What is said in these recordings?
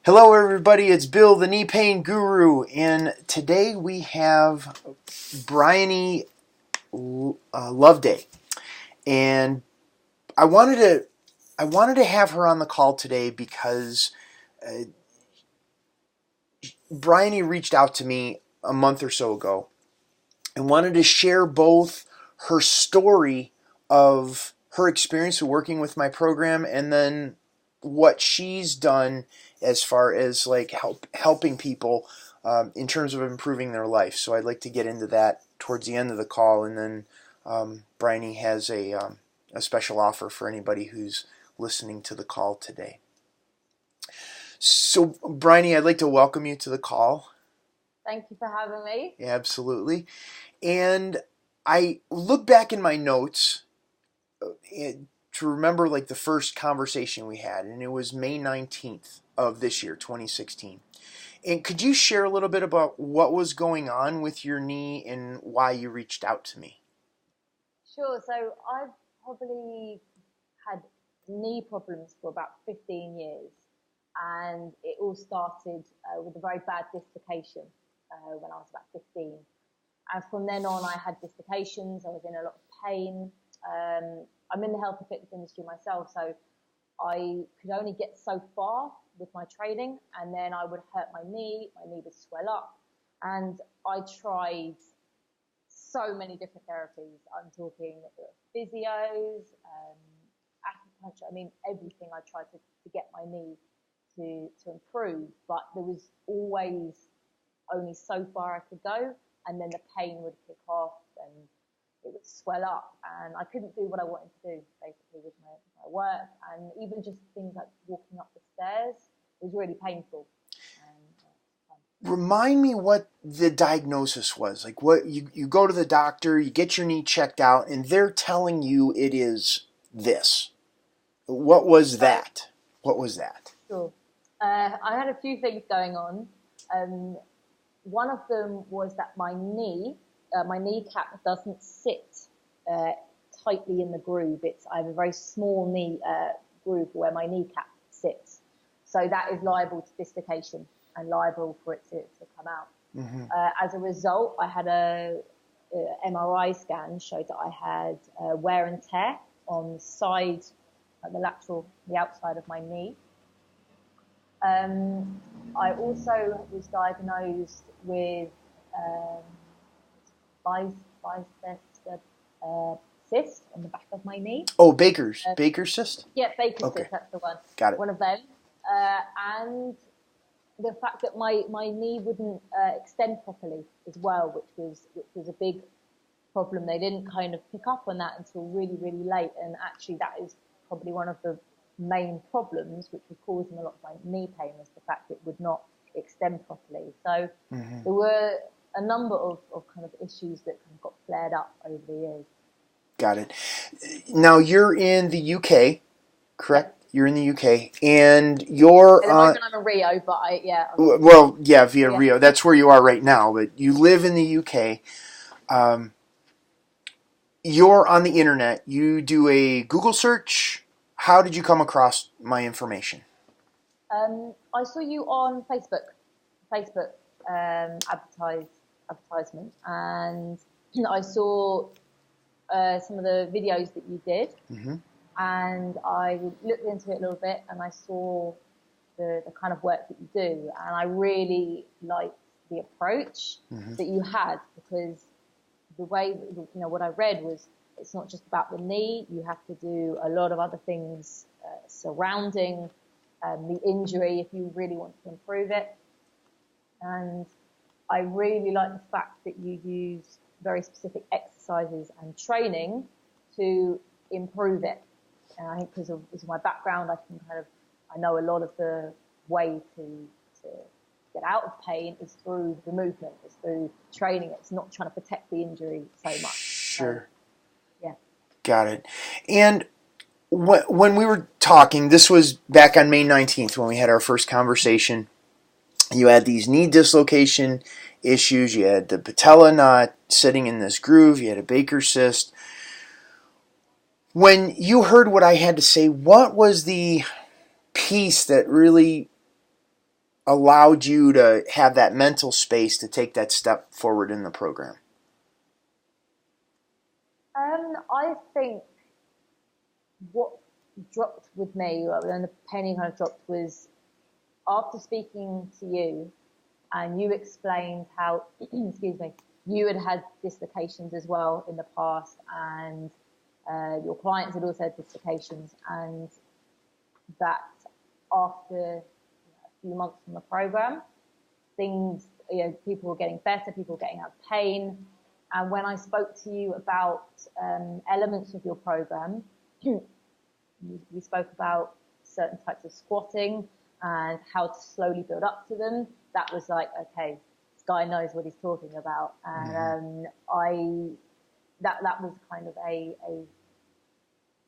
Hello everybody, it's Bill, the knee pain guru, and today we have Bryony Loveday, and I wanted to have her on the call today because Bryony reached out to me a month or so ago and wanted to share both her story of her experience of working with my program and then what she's done as far as like helping people in terms of improving their life. So I'd like to get into that towards the end of the call, and then Bryony has a special offer for anybody who's listening to the call today. So Bryony, I'd like to welcome you to the call. Thank you for having me. Yeah, absolutely. And I look back in my notes to remember like the first conversation we had, and it was May 19th of this year, 2016. And could you share a little bit about what was going on with your knee and why you reached out to me? Sure. So I've probably had knee problems for about 15 years, and it all started with a very bad dislocation when I was about 15. And from then on, I had dislocations. I was in a lot of pain. I'm in the health and fitness industry myself, so I could only get so far with my training, and then I would hurt my knee would swell up, and I tried so many different therapies. I'm talking physios, acupuncture, everything. I tried to get my knee to improve, but there was always only so far I could go, and then the pain would kick off and it would swell up, and I couldn't do what I wanted to do basically with my work, and even just things like walking up the stairs was really painful. Remind me what the diagnosis was. Like, what you go to the doctor, you get your knee checked out, and they're telling you it is this. What was that? What was that? Sure. I had a few things going on. One of them was that my kneecap doesn't sit tightly in the groove. I have a very small knee groove where my kneecap sits. So that is liable to dislocation and liable for it to come out. Mm-hmm. As a result, I had a MRI scan showed that I had wear and tear on the side, the outside of my knee. I also was diagnosed with cyst on the back of my knee. Oh, Baker's cyst? Yeah, Baker's cyst, that's the one. Got it. One of them. And the fact that my knee wouldn't extend properly as well, which was a big problem. They didn't kind of pick up on that until really, really late. And actually that is probably one of the main problems which was causing a lot of my knee pain, was the fact it would not extend properly. So there were a number of kind of issues that kind of got flared up over the years. Got it. Now you're in the UK, correct? Yeah. You're in the UK, and you're. I'm in Rio, but via Rio. That's where you are right now, but you live in the UK. You're on the internet. You do a Google search. How did you come across my information? I saw you on Facebook advertisement, and I saw some of the videos that you did, and I looked into it a little bit, and I saw the kind of work that you do, and I really liked the approach that you had, because the way, what I read was, it's not just about the knee. You have to do a lot of other things surrounding the injury if you really want to improve it. And I really like the fact that you use very specific exercises and training to improve it. And I think because of my background, I know a lot of the way to get out of pain is through the movement, it's through training. It's not trying to protect the injury so much. Sure. So, yeah. Got it. And when we were talking, this was back on May 19th when we had our first conversation. You had these knee dislocation issues. You had the patella not sitting in this groove. You had a Baker's cyst. When you heard what I had to say, what was the piece that really allowed you to have that mental space to take that step forward in the program? I think what dropped with me, and the penny kind of dropped, was after speaking to you, and you explained how, excuse me, you had dislocations as well in the past, and your clients had also had dislocations, and that after a few months from the program, things, people were getting better, people were getting out of pain. And when I spoke to you about elements of your program, we spoke about certain types of squatting and how to slowly build up to them. That was like, okay, this guy knows what he's talking about. And that was kind of a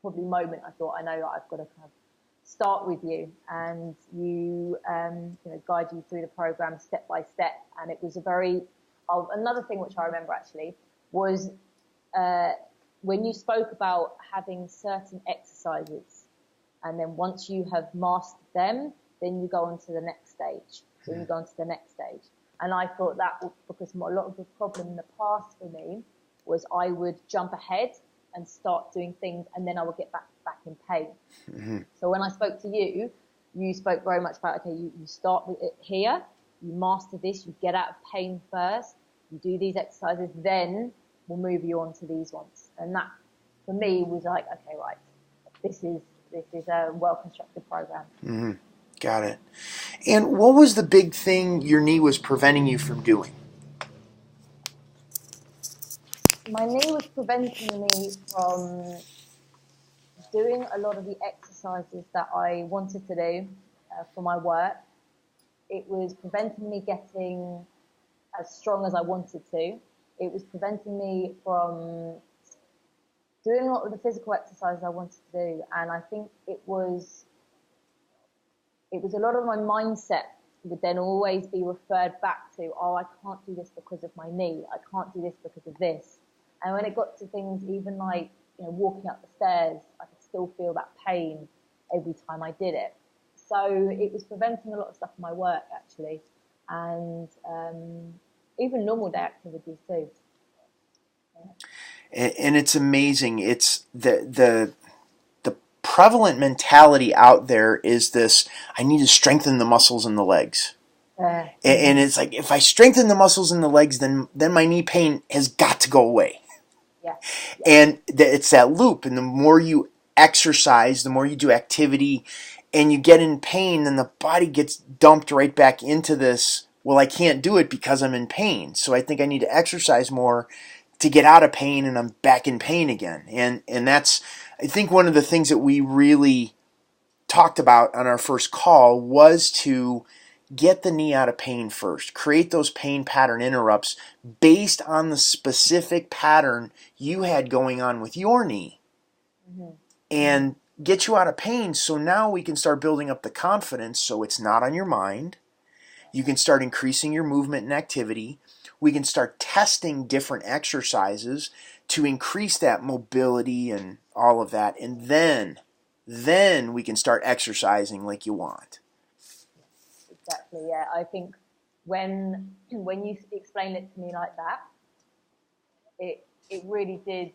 probably moment I thought, I know that I've got to kind of start with you, and you guide you through the program step by step. And it was a very another thing which I remember actually was when you spoke about having certain exercises, and then once you have mastered them, then you go on to the next stage. Then you go on to the next stage. And I thought that was because a lot of the problem in the past for me was I would jump ahead and start doing things, and then I would get back in pain. Mm-hmm. So when I spoke to you, you spoke very much about, okay, you start with it here, you master this, you get out of pain first, you do these exercises, then we'll move you on to these ones. And that, for me, was like, okay, right, this is a well-constructed program. Mm-hmm. Got it. And what was the big thing your knee was preventing you from doing? My knee was preventing me from doing a lot of the exercises that I wanted to do for my work. It was preventing me getting as strong as I wanted to. It was preventing me from doing a lot of the physical exercises I wanted to do. And I think it was a lot of my mindset would then always be referred back to, oh, I can't do this because of my knee. I can't do this because of this. And when it got to things even like, walking up the stairs, I could still feel that pain every time I did it. So it was preventing a lot of stuff in my work, actually. And even normal day activities too. Yeah. And it's amazing. It's the prevalent mentality out there is this, I need to strengthen the muscles in the legs. And it's like, if I strengthen the muscles in the legs, then my knee pain has got to go away. Yeah. And it's that loop. And the more you exercise, the more you do activity, and you get in pain, then the body gets dumped right back into this, well, I can't do it because I'm in pain. So I think I need to exercise more to get out of pain, and I'm back in pain again. And that's, I think, one of the things that we really talked about on our first call was to get the knee out of pain first. Create those pain pattern interrupts based on the specific pattern you had going on with your knee. Mm-hmm. And get you out of pain, so now we can start building up the confidence so it's not on your mind. You can start increasing your movement and activity. We can start testing different exercises to increase that mobility and all of that. And then we can start exercising like you want. Exactly, yeah. I think when you explained it to me like that, it really did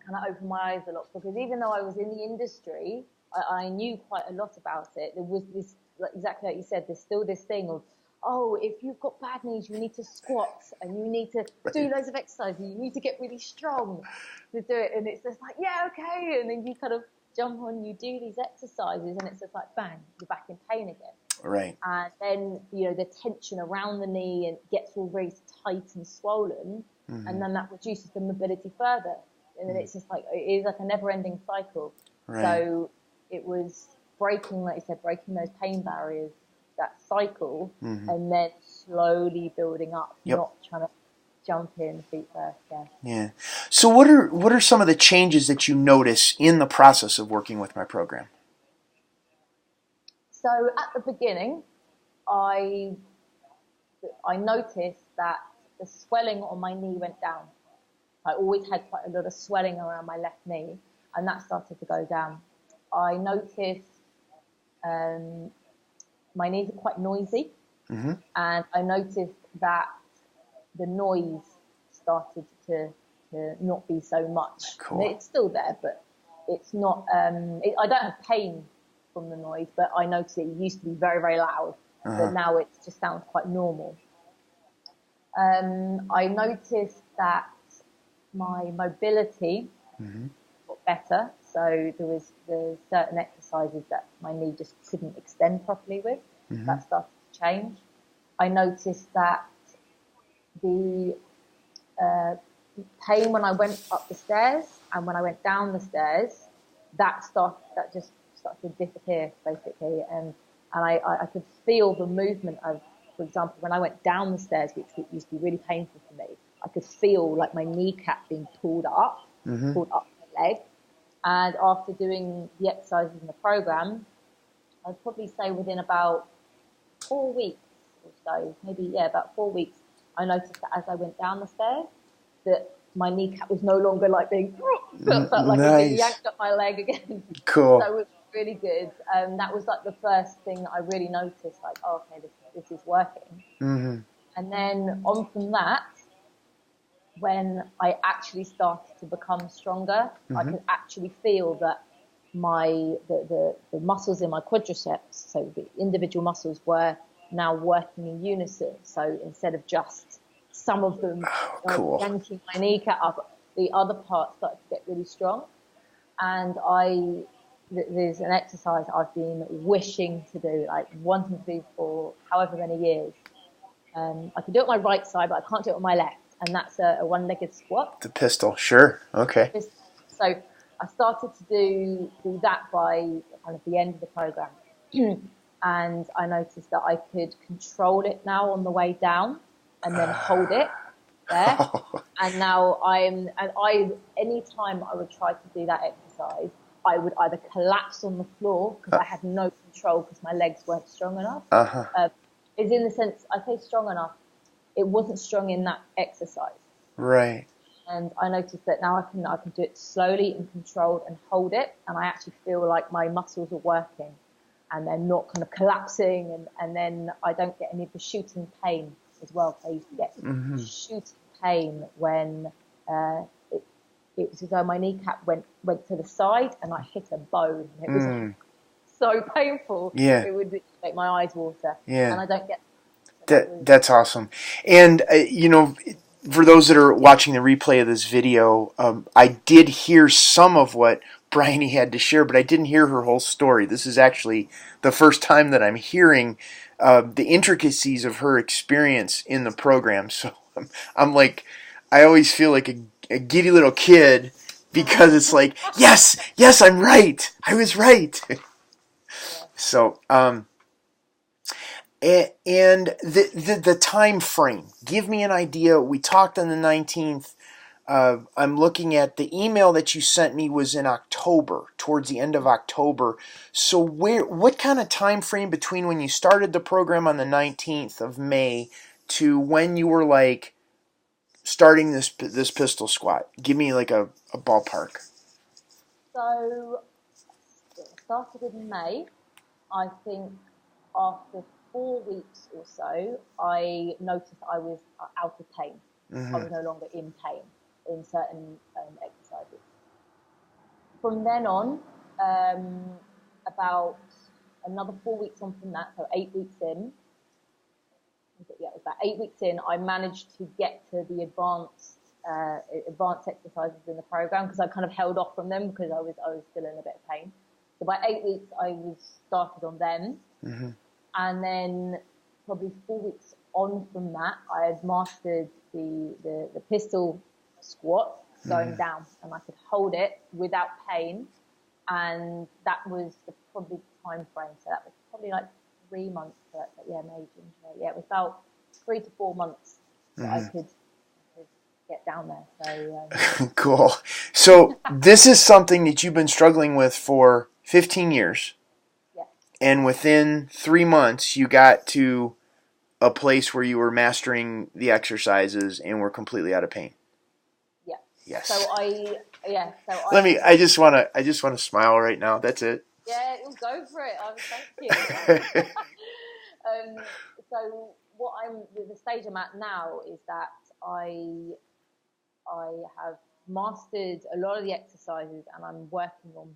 kind of open my eyes a lot, because even though I was in the industry, I knew quite a lot about it. There was this, exactly like you said, there's still this thing of, oh, if you've got bad knees, you need to squat and you need to do loads of exercises. You need to get really strong to do it. And it's just like, yeah, okay. And then you kind of jump on, you do these exercises, and it's just like, bang, you're back in pain again. Right. And then, the tension around the knee and gets all very tight and swollen. Mm-hmm. And then that reduces the mobility further. And then it's just like, it is like a never-ending cycle. Right. So it was breaking, like you said, breaking those pain barriers, that cycle, mm-hmm. and then slowly building up, not trying to jump in feet first. Yeah. So what are some of the changes that you notice in the process of working with my program? So at the beginning, I noticed that the swelling on my knee went down. I always had quite a lot of swelling around my left knee, and that started to go down. I noticed my knees are quite noisy, Mm-hmm. and I noticed that the noise started to not be so much. Cool. It's still there, but it's not. I don't have pain from the noise, but I noticed it used to be very, very loud, but now it just sounds quite normal. I noticed that my mobility got better. So there's certain exercises that my knee just couldn't extend properly with. That started to change. I noticed that the pain when I went up the stairs and when I went down the stairs, that just started to disappear basically, and I could feel the movement of, for example, when I went down the stairs, which used to be really painful for me, I could feel like my kneecap being pulled up my leg. And after doing the exercises in the program, I'd probably say within about 4 weeks or so, maybe, about 4 weeks, I noticed that as I went down the stairs, that my kneecap was no longer like being, felt like it being yanked up my leg again. Cool. So it was really good. That was like the first thing that I really noticed, like, oh, okay, this is working. And then on from that, when I actually started to become stronger, I could actually feel that the muscles in my quadriceps, so the individual muscles, were now working in unison. So instead of just some of them yanking my kneecap up, the other parts started to get really strong. And there's an exercise I've been wishing to do, like wanting to do for however many years. I can do it on my right side, but I can't do it on my left. And that's a one-legged squat. The pistol, sure. Okay. So I started to do that by kind of the end of the program. And I noticed that I could control it now on the way down and then hold it there. And now anytime I would try to do that exercise, I would either collapse on the floor because I had no control because my legs weren't strong enough. Is in the sense, I say strong enough, it wasn't strong in that exercise. Right. And I noticed that now I can do it slowly and controlled and hold it, and I actually feel like my muscles are working and they're not kind of collapsing, and then I don't get any of the shooting pain as well. I used to get shooting pain when it was as though my kneecap went to the side and I hit a bone. It was so painful. Yeah. It would make my eyes water. Yeah. And I don't get that's awesome. And for those that are watching the replay of this video, I did hear some of what Bryony had to share, but I didn't hear her whole story. This is actually the first time that I'm hearing the intricacies of her experience in the program. So I'm like, I always feel like a giddy little kid because it's like, yes, I'm right. I was right. So, and the time frame. Give me an idea. We talked on the 19th. I'm looking at the email that you sent me was in October, towards the end of October. So what kind of time frame between when you started the program on the 19th of May to when you were like starting this pistol squat? Give me like a ballpark. So it started in May. I think after 4 weeks or so, I noticed I was out of pain. I was no longer in pain in certain exercises. From then on, about another 4 weeks on from that, so 8 weeks in, it was about 8 weeks in, I managed to get to the advanced exercises in the program because I kind of held off from them because I was still in a bit of pain. So by 8 weeks, I was started on them. And then probably 4 weeks on from that, I had mastered the pistol squat going down, and I could hold it without pain. And that was probably the time frame. So that was probably like 3 months. May, June, July. Yeah, it was about 3 to 4 months that I could get down there. So Cool. So this is something that you've been struggling with for 15 years. Yeah. And within 3 months, you got to a place where you were mastering the exercises and were completely out of pain. Yeah. Yes. So I just want to smile right now. That's it. Yeah, we'll go for it. Thank you. So the stage I'm at now is that I have mastered a lot of the exercises, and I'm working on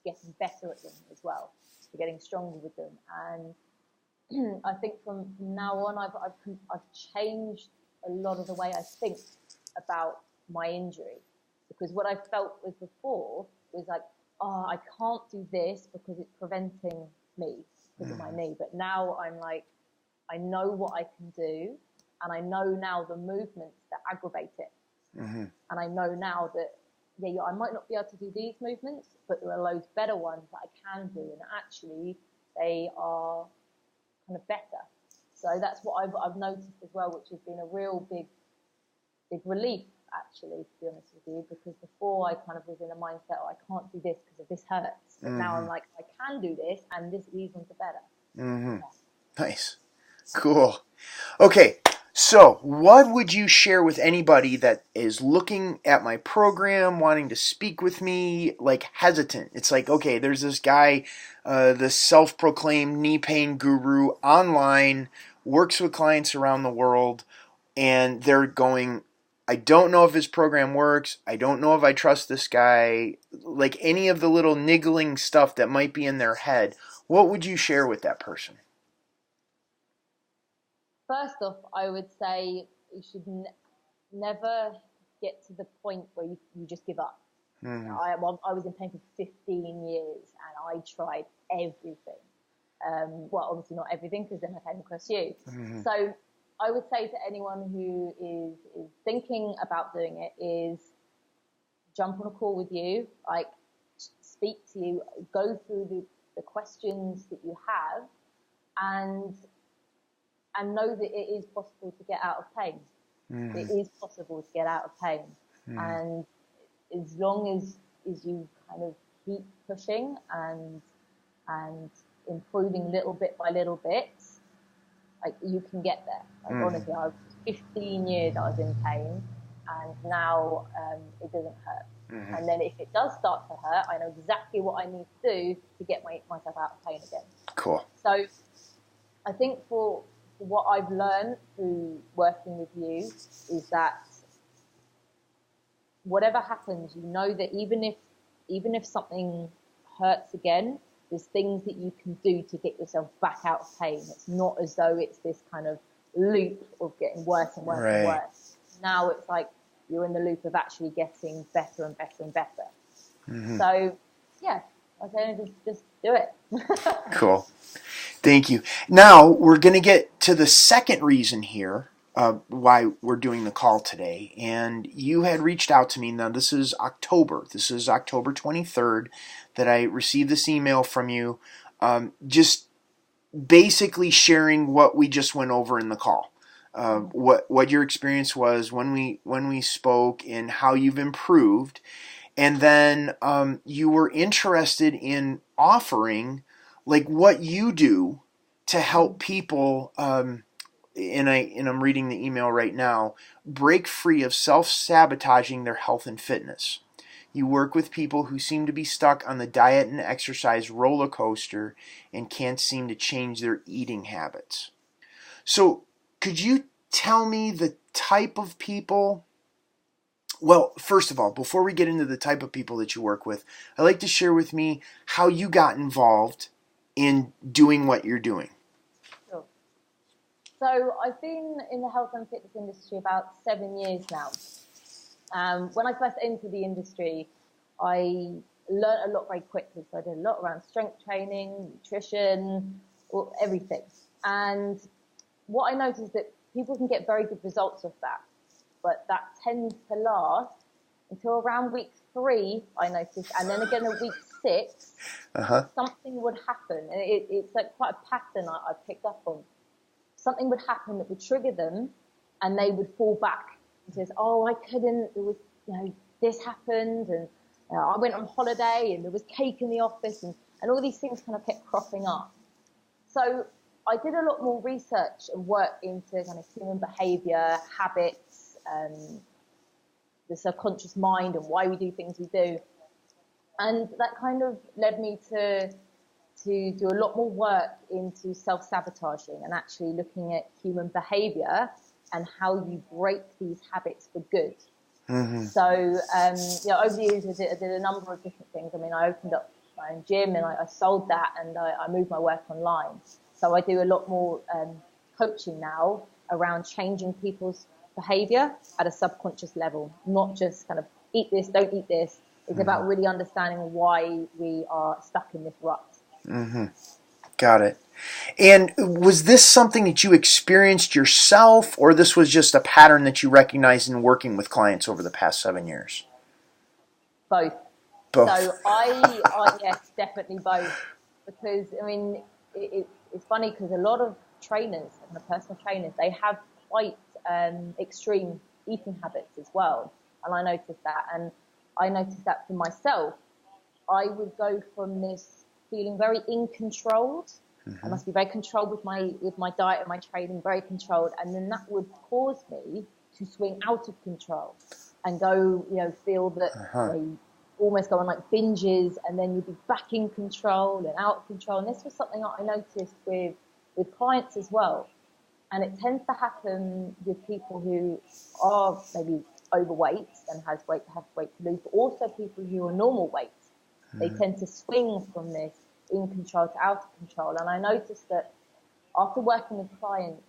getting better at them as well, so getting stronger with them. And I think from now on, I've changed a lot of the way I think about my injury, because what I felt was before was like, oh, I can't do this because it's preventing me because of my knee. But now I'm like, I know what I can do, and I know now the movements that aggravate it. And I know now that, I might not be able to do these movements, but there are loads better ones that I can do, and actually they are kind of better. So that's what I've noticed as well, which has been a real big relief, actually, to be honest with you, because before I kind of was in a mindset, I can't do this because this hurts. But now I'm like, I can do this, and these ones are better. Yeah. Nice. Cool. Okay. So what would you share with anybody that is looking at my program, wanting to speak with me, like hesitant? It's like, okay, there's this guy, the self-proclaimed knee pain guru online, works with clients around the world, and they're going, I don't know if his program works. I don't know if I trust this guy. Like any of the little niggling stuff that might be in their head, what would you share with that person? First off, I would say you should never get to the point where you just give up. I was in pain for 15 years, and I tried everything. Well, obviously not everything, because then I came across you. So I would say to anyone who is thinking about doing it is jump on a call with you, like speak to you, go through the questions that you have, and know that it is possible to get out of pain. It is possible to get out of pain. And as long as you kind of keep pushing and improving little bit by little bit, like you can get there. Like honestly, I was 15 years I was in pain, and now it doesn't hurt. And then if it does start to hurt, I know exactly what I need to do to get myself out of pain again. Cool. So I think for what I've learned through working with you is that whatever happens, you know that even if something hurts again, there's things that you can do to get yourself back out of pain. It's not as though it's this kind of loop of getting worse and worse and worse. Now it's like you're in the loop of actually getting better and better and better. So yeah, I say just do it. Cool. Thank you. Now we're going to get to the second reason here why we're doing the call today. And you had reached out to me. Now this is October. This is October 23rd that I received this email from you, just basically sharing what we just went over in the call. What your experience was when we spoke and how you've improved. And then you were interested in offering like what you do to help people, and I'm reading the email right now, break free of self-sabotaging their health and fitness. You work with people who seem to be stuck on the diet and exercise roller coaster and can't seem to change their eating habits. So could you tell me the type of people? Well, first of all, before we get into the type of people that you work with, I'd like to share with me how you got involved in doing what you're doing. Sure. So I've been in the health and fitness industry about 7 years now. When I first entered the industry, I learned a lot very quickly. So I did a lot around strength training, nutrition, everything. And what I noticed is that people can get very good results of that, but that tends to last until around week 3, I noticed, and then again at week 6, something would happen. And it's like quite a pattern I picked up on. Something would happen that would trigger them, and they would fall back and says, oh, I couldn't, there was, this happened, and I went on holiday, and there was cake in the office, and all these things kind of kept cropping up. So I did a lot more research and work into kind of human behavior, habits, the subconscious mind and why we do things we do. And that kind of led me to to do a lot more work into self-sabotaging and actually looking at human behavior and how you break these habits for good. Mm-hmm. So, over the years, I did a number of different things. I mean, I opened up my own gym and I sold that, and I moved my work online. So I do a lot more coaching now around changing people's behavior at a subconscious level, not just kind of eat this, don't eat this. It's about really understanding why we are stuck in this rut. Mm-hmm. Got it. And was this something that you experienced yourself, or this was just a pattern that you recognized in working with clients over the past 7 years? Both. Both. So yes, definitely both. Because, I mean, it's funny because a lot of trainers and the personal trainers, they have quite extreme eating habits as well. And I noticed that. And I noticed that for myself. I would go from this feeling very in control. I must be very controlled with my diet and my training, very controlled. And then that would cause me to swing out of control and go, feel that they almost go on like binges, and then you'd be back in control and out of control. And this was something that I noticed with clients as well. And it tends to happen with people who are maybe overweight and have weight to lose, but also people who are normal weight. They tend to swing from this in control to out of control. And I noticed that after working with clients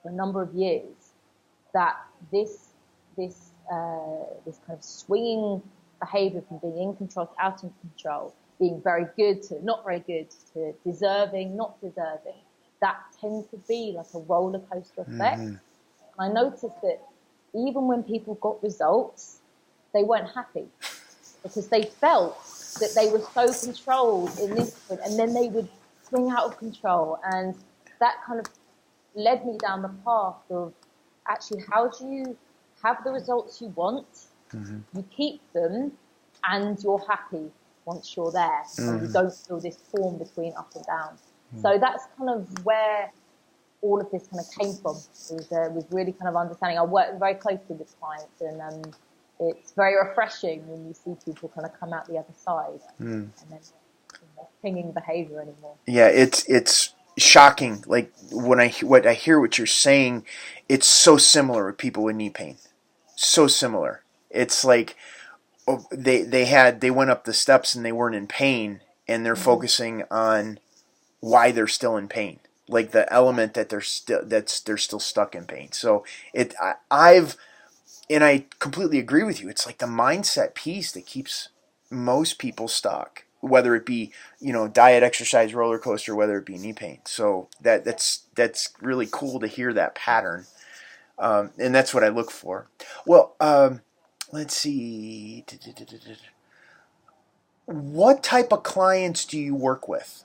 for a number of years, that this kind of swinging behavior from being in control to out of control, being very good to not very good to deserving, not deserving, that tends to be like a roller coaster effect. And I noticed that even when people got results, they weren't happy because they felt that they were so controlled in this point, and then they would swing out of control. And that kind of led me down the path of actually, how do you have the results you want, you keep them, and you're happy once you're there, and you don't feel this form between up and down. So that's kind of where all of this kind of came from, was really kind of understanding. I work very closely with clients, and it's very refreshing when you see people kind of come out the other side and then pinging behavior anymore. Yeah, it's shocking. Like when I hear what you're saying, it's so similar with people with knee pain. So similar. It's like they went up the steps and they weren't in pain, and they're focusing on why they're still in pain, like the element that they're still stuck in pain. So I completely agree with you. It's like the mindset piece that keeps most people stuck, whether it be, diet, exercise, roller coaster, whether it be knee pain. So that's really cool to hear that pattern. And that's what I look for. Well, let's see. What type of clients do you work with?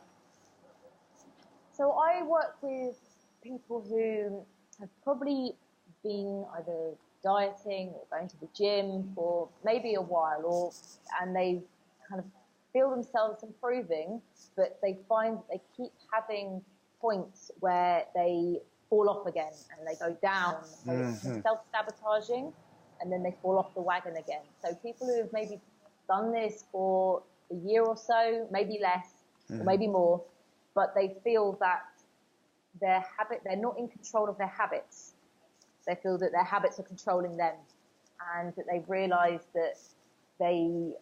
So I work with people who have probably been either dieting or going to the gym for maybe a while, and they kind of feel themselves improving, but they find they keep having points where they fall off again and they go down. So it's self-sabotaging, and then they fall off the wagon again. So people who have maybe done this for a year or so, maybe less, or maybe more, but they feel that they're not in control of their habits. They feel that their habits are controlling them, and that they've realized that they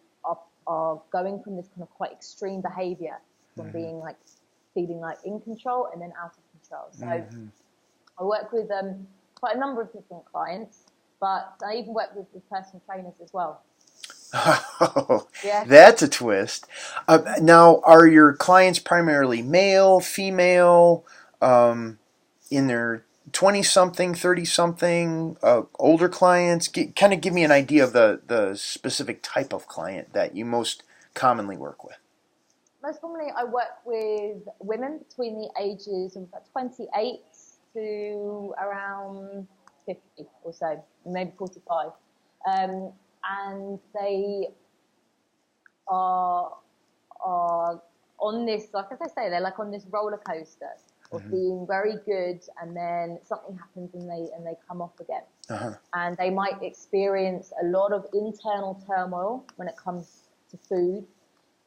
are going from this kind of quite extreme behavior, from being like feeling like in control and then out of control. So I work with quite a number of different clients, but I even work with personal trainers as well. Oh, yeah. That's a twist. Now, are your clients primarily male, female, in their 20-something, 30-something, older clients? Kind of give me an idea of the specific type of client that you most commonly work with. Most commonly, I work with women between the ages of about 28 to around 50 or so, maybe 45. And they are on this, like as I say, they're like on this roller coaster of being very good, and then something happens and they come off again. And they might experience a lot of internal turmoil when it comes to food.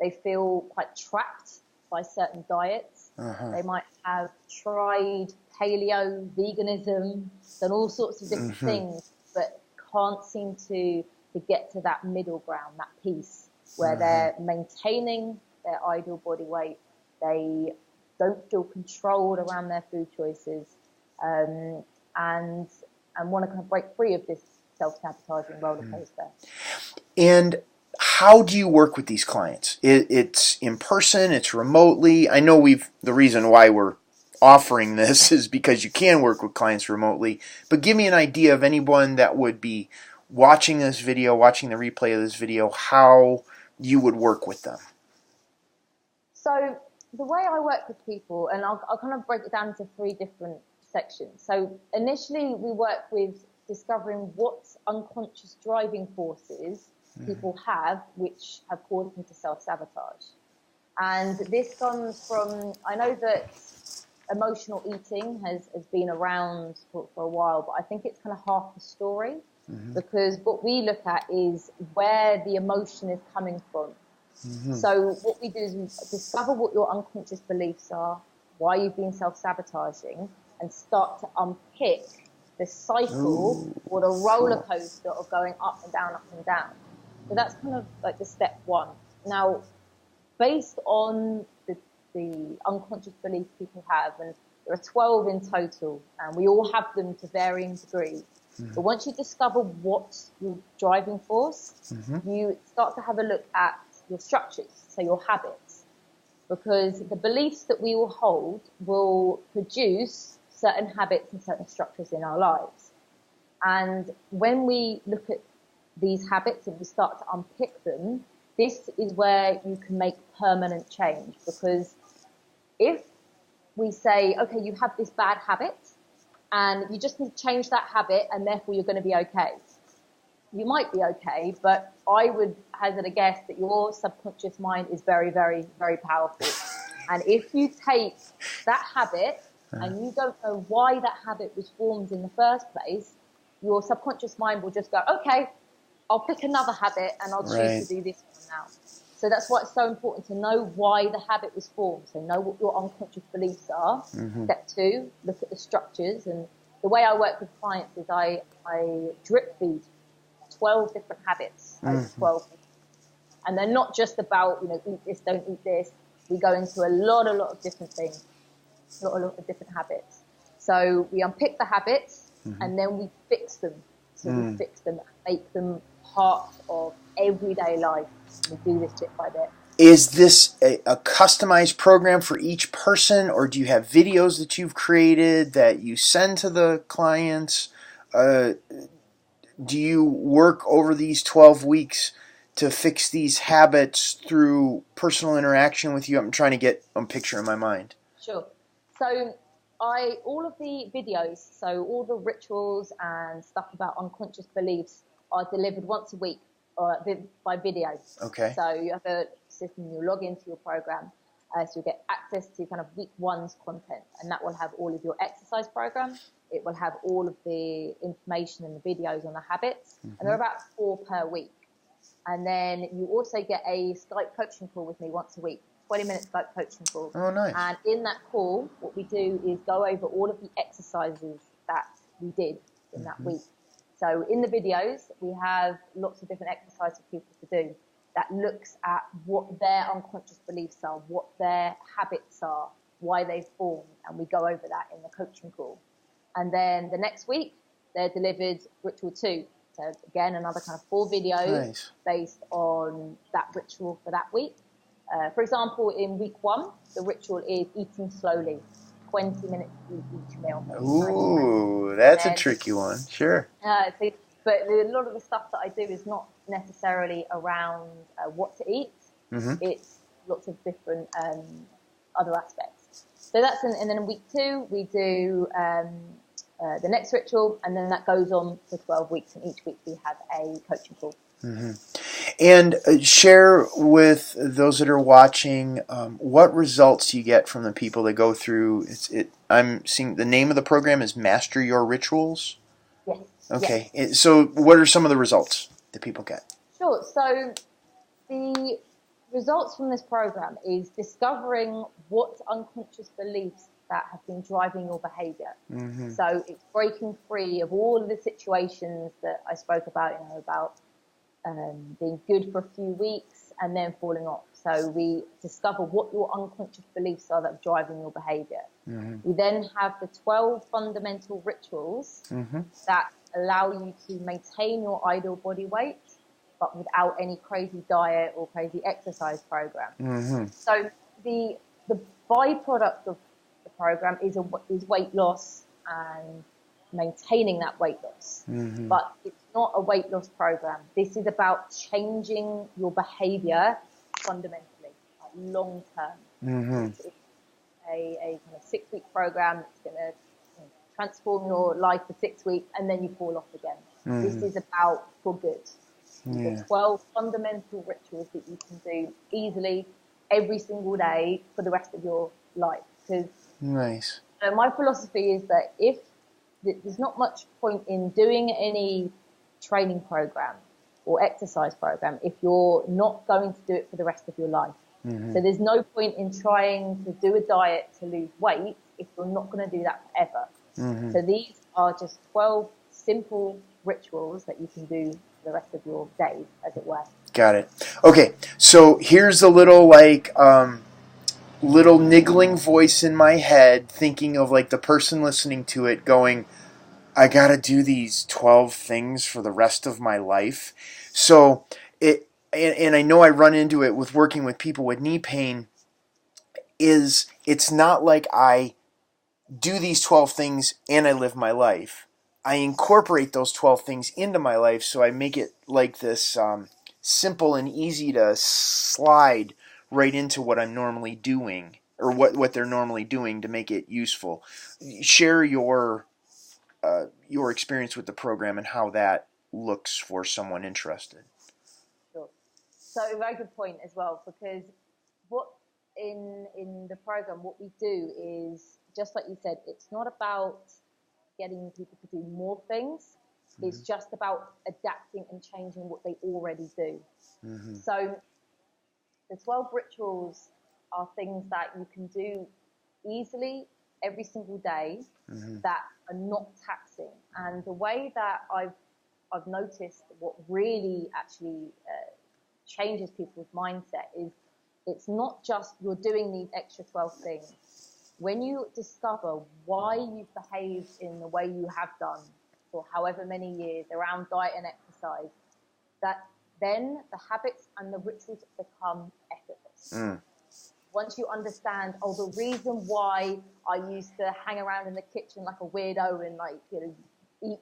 They feel quite trapped by certain diets. Uh-huh. They might have tried paleo, veganism, done all sorts of different things, but can't seem to get to that middle ground, that piece where they're maintaining their ideal body weight. They don't feel controlled around their food choices, and want to kind of break free of this self-sabotaging roller coaster. And how do you work with these clients? It's in person, it's remotely. I know the reason why we're offering this is because you can work with clients remotely, but give me an idea of anyone that would be watching this video, watching the replay of this video, how you would work with them. So the way I work with people, and I'll kind of break it down into 3 different sections. So initially we work with discovering what unconscious driving forces people have which have caused them to self-sabotage. And this comes from, I know that emotional eating has been around for a while, but I think it's kind of half the story, because what we look at is where the emotion is coming from. So what we do is we discover what your unconscious beliefs are, why you've been self-sabotaging, and start to unpick the cycle or the roller coaster of going up and down, up and down. So that's kind of like the step 1. Now, based on the unconscious beliefs people have, and there are 12 in total, and we all have them to varying degrees. But once you discover what's your driving force, you start to have a look at your structures, so your habits, because the beliefs that we will hold will produce certain habits and certain structures in our lives. And when we look at these habits and we start to unpick them, this is where you can make permanent change. Because if we say, okay, you have this bad habit and you just need to change that habit and therefore you're going to be okay. You might be okay, but I would hazard a guess that your subconscious mind is very, very, very powerful. And if you take that habit and you don't know why that habit was formed in the first place, your subconscious mind will just go, okay, I'll pick another habit and I'll choose to do this one now. So that's why it's so important to know why the habit was formed. So know what your unconscious beliefs are. Step 2, look at the structures. And the way I work with clients is I drip feed 12 different habits over 12 weeks. And they're not just about, eat this, don't eat this. We go into a lot of different things, a lot of different habits. So we unpick the habits and then we fix them. So we fix them, make them part of everyday life. We do this bit by bit. Is this a customized program for each person, or do you have videos that you've created that you send to the clients? Do you work over these 12 weeks to fix these habits through personal interaction with you? I'm trying to get a picture in my mind. Sure. So all of the videos, so all the rituals and stuff about unconscious beliefs are delivered once a week by video. Okay. So you have a system, you log into your program, so you'll get access to kind of week 1's content, and that will have all of your exercise program. It will have all of the information and the videos on the habits, and there are about 4 per week. And then you also get a Skype coaching call with me once a week, 20-minute Skype coaching call. Oh, nice. And in that call, what we do is go over all of the exercises that we did in that week. So in the videos, we have lots of different exercises for people to do that looks at what their unconscious beliefs are, what their habits are, why they've formed, and we go over that in the coaching call. And then the next week, they're delivered ritual 2. So again, another kind of 4 videos based on that ritual for that week. For example, in week 1, the ritual is eating slowly, 20 minutes to eat each meal. Ooh, that's a tricky one. Sure. But a lot of the stuff that I do is not necessarily around what to eat. It's lots of different other aspects. So that's and then in week 2, we do the next ritual, and then that goes on for 12 weeks, and each week we have a coaching call. And share with those that are watching what results you get from the people that go through. I'm seeing the name of the program is Master Your Rituals. Yes. Okay. Yes. So what are some of the results that people get? Sure. So the results from this program is discovering what unconscious beliefs that have been driving your behavior. Mm-hmm. So it's breaking free of all of the situations that I spoke about, about being good for a few weeks and then falling off. So we discover what your unconscious beliefs are that are driving your behavior. Mm-hmm. We then have the 12 fundamental rituals Mm-hmm. that allow you to maintain your ideal body weight, but without any crazy diet or crazy exercise program. Mm-hmm. So the byproduct of the program is weight loss and maintaining that weight loss. Mm-hmm. But it's not a weight loss program. This is about changing your behavior fundamentally, long term. Mm-hmm. It's a kind of 6-week program that's going to transform your life for 6 weeks, and then you fall off again. Mm-hmm. This is about for good. Yeah. The 12 fundamental rituals that you can do easily every single day for the rest of your life. Because Nice. my philosophy is that if there's not much point in doing any training program or exercise program if you're not going to do it for the rest of your life. Mm-hmm. So there's no point in trying to do a diet to lose weight if you're not going to do that forever. Mm-hmm. So these are just 12 simple rituals that you can do for the rest of your days, as it were. Got it. Okay, so here's a little little niggling voice in my head thinking of the person listening to it going, I gotta do these 12 things for the rest of my life. So and I know I run into it with working with people with knee pain, it's not like I do these 12 things and I live my life. I incorporate those 12 things into my life, so I make it like this simple and easy to slide right into what I'm normally doing, or what they're normally doing to make it useful. Share your experience with the program and how that looks for someone interested. Sure. So a very good point as well, because what in the program, what we do is, just like you said, it's not about getting people to do more things. Mm-hmm. It's just about adapting and changing what they already do. Mm-hmm. So the 12 rituals are things that you can do easily every single day, mm-hmm. that are not taxing. And the way that I've noticed what really actually changes people's mindset is, it's not just you're doing these extra 12 things. When you discover why you've behaved in the way you have done for however many years around diet and exercise, that then the habits and the rituals become effortless. Mm. Once you understand, the reason why I used to hang around in the kitchen like a weirdo and eat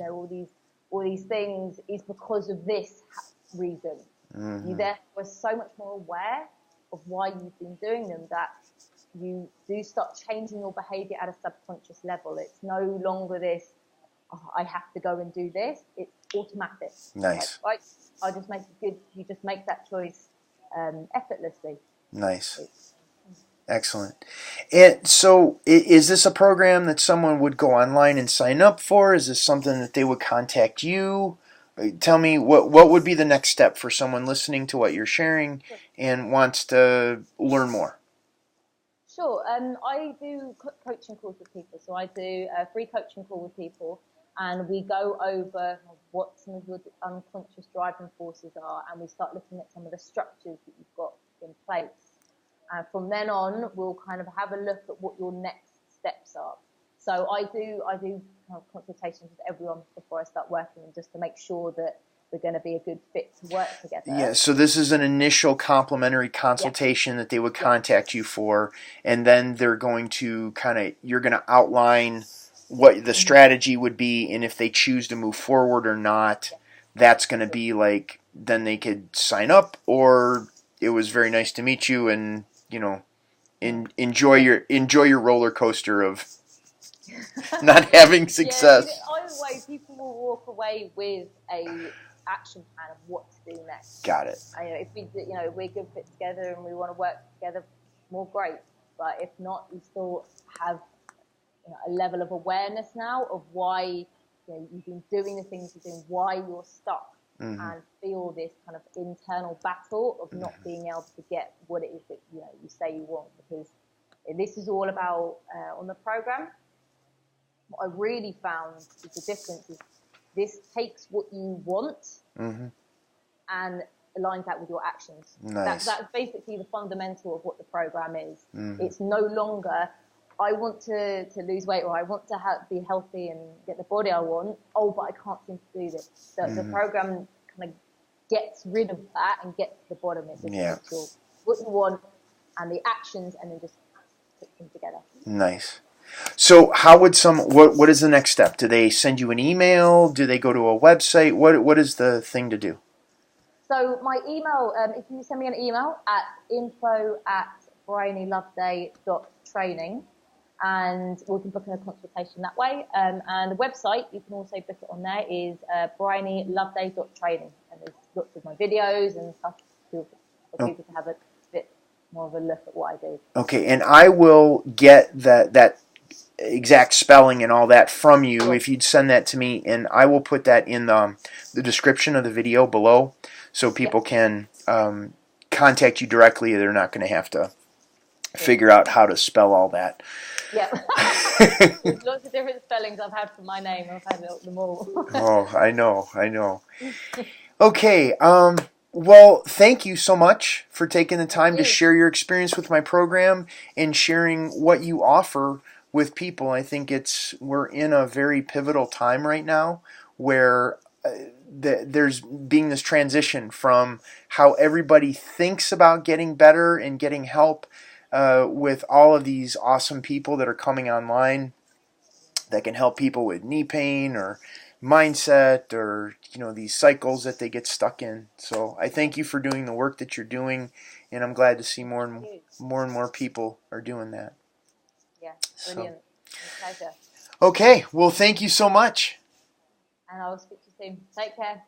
all these things is because of this reason. Mm-hmm. You therefore are so much more aware of why you've been doing them, that you do start changing your behavior at a subconscious level. It's no longer this, I have to go and do this. It's automatic. Nice. I just make you just make that choice effortlessly. Nice. Excellent. And so is this a program that someone would go online and sign up for? Is this something that they would contact you? Tell me, what would be the next step for someone listening to what you're sharing and wants to learn more? Sure. I do coaching calls with people. So I do a free coaching call with people, and we go over what some of your unconscious driving forces are, and we start looking at some of the structures that you've got in place. From then on, we'll kind of have a look at what your next steps are. So I do kind of consultations with everyone before I start working, just to make sure that we're going to be a good fit to work together. Yeah, so this is an initial complimentary consultation that they would contact you for, and then they're going to you're going to outline what the strategy would be, and if they choose to move forward or not, that's going to be then they could sign up, or it was very nice to meet you, and enjoy your roller coaster of not having success. Either way, people will walk away with a action plan of what to do next. Got it. If we're good fit together and we want to work together, more great. But if not, you still have a level of awareness now of why you've been doing the things you're doing, why you're stuck. and feel this kind of internal battle of not being able to get what it is that you say you want. Because this is all about on the program. What I really found is the difference is this takes what you want and aligns that with your actions. Nice. That's basically the fundamental of what the program is. It's no longer, I want to lose weight, or I want to be healthy and get the body I want. Oh, but I can't seem to do this. So the program kind of gets rid of that and gets to the bottom. It's just what you want and the actions, and then just put them together. Nice. So how would what is the next step? Do they send you an email? Do they go to a website? What is the thing to do? So my email, if you send me an email at info@bryonyloveday.training, and we can book a consultation that way. And the website, you can also book it on there, is bryonyloveday.training. And there's lots of my videos and stuff for people to have a bit more of a look at what I do. Okay, and I will get that exact spelling and all that from you if you'd send that to me, and I will put that in the description of the video below, so people can contact you directly. They're not going to have to figure out how to spell all that. Yeah. There's lots of different spellings I've had for my name. I've had them all. Oh, I know. Okay, well, thank you so much for taking the time to share your experience with my program and sharing what you offer with people. I think we're in a very pivotal time right now where there's being this transition from how everybody thinks about getting better and getting help with all of these awesome people that are coming online that can help people with knee pain or mindset or these cycles that they get stuck in. So I thank you for doing the work that you're doing, and I'm glad to see more and more people are doing that. Yeah, brilliant. Pleasure. Okay, well, thank you so much. And I'll speak to you soon. Take care.